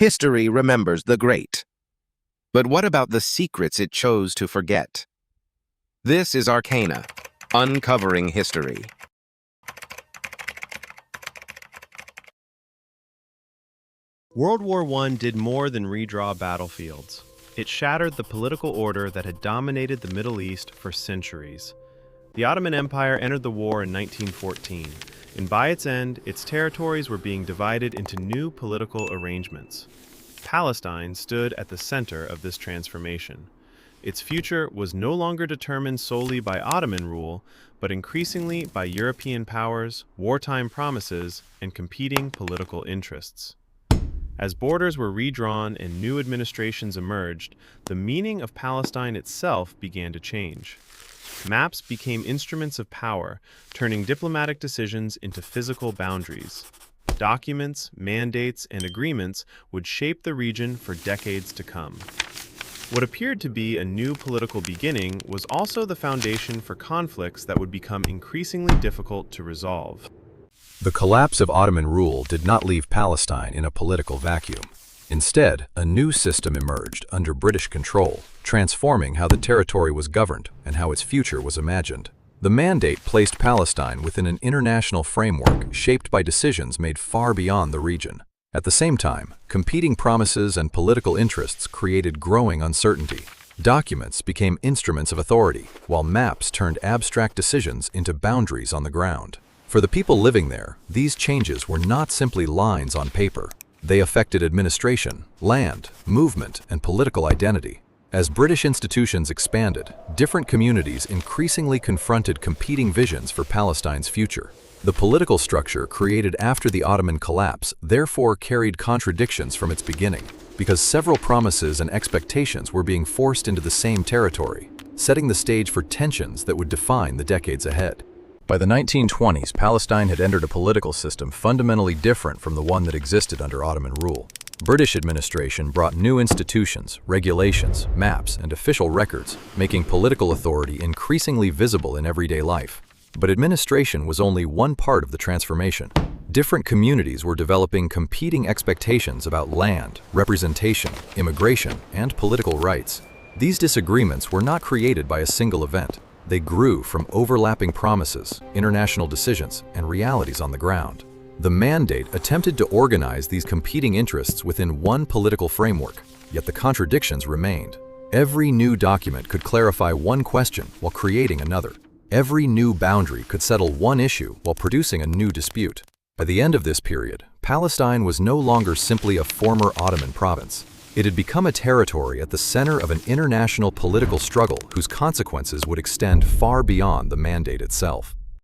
History remembers the great. But what about the secrets it chose to forget? This is Arcana, uncovering history. World War I did more than redraw battlefields. It shattered the political order that had dominated the Middle East for centuries. The Ottoman Empire entered the war in 1914, and by its end, its territories were being divided into new political arrangements. Palestine stood at the center of this transformation. Its future was no longer determined solely by Ottoman rule, but increasingly by European powers, wartime promises, and competing political interests. As borders were redrawn and new administrations emerged, the meaning of Palestine itself began to change. Maps became instruments of power, turning diplomatic decisions into physical boundaries. Documents, mandates, and agreements would shape the region for decades to come. What appeared to be a new political beginning was also the foundation for conflicts that would become increasingly difficult to resolve. The collapse of Ottoman rule did not leave Palestine in a political vacuum. Instead, a new system emerged under British control, transforming how the territory was governed and how its future was imagined. The mandate placed Palestine within an international framework shaped by decisions made far beyond the region. At the same time, competing promises and political interests created growing uncertainty. Documents became instruments of authority, while maps turned abstract decisions into boundaries on the ground. For the people living there, these changes were not simply lines on paper. They affected administration, land, movement, and political identity. As British institutions expanded, different communities increasingly confronted competing visions for Palestine's future. The political structure created after the Ottoman collapse therefore carried contradictions from its beginning, because several promises and expectations were being forced into the same territory, setting the stage for tensions that would define the decades ahead. By the 1920s, Palestine had entered a political system fundamentally different from the one that existed under Ottoman rule. British administration brought new institutions, regulations, maps, and official records, making political authority increasingly visible in everyday life. But administration was only one part of the transformation. Different communities were developing competing expectations about land, representation, immigration, and political rights. These disagreements were not created by a single event. They grew from overlapping promises, international decisions, and realities on the ground. The mandate attempted to organize these competing interests within one political framework, yet the contradictions remained. Every new document could clarify one question while creating another. Every new boundary could settle one issue while producing a new dispute. By the end of this period, Palestine was no longer simply a former Ottoman province. It had become a territory at the center of an international political struggle whose consequences would extend far beyond the mandate itself.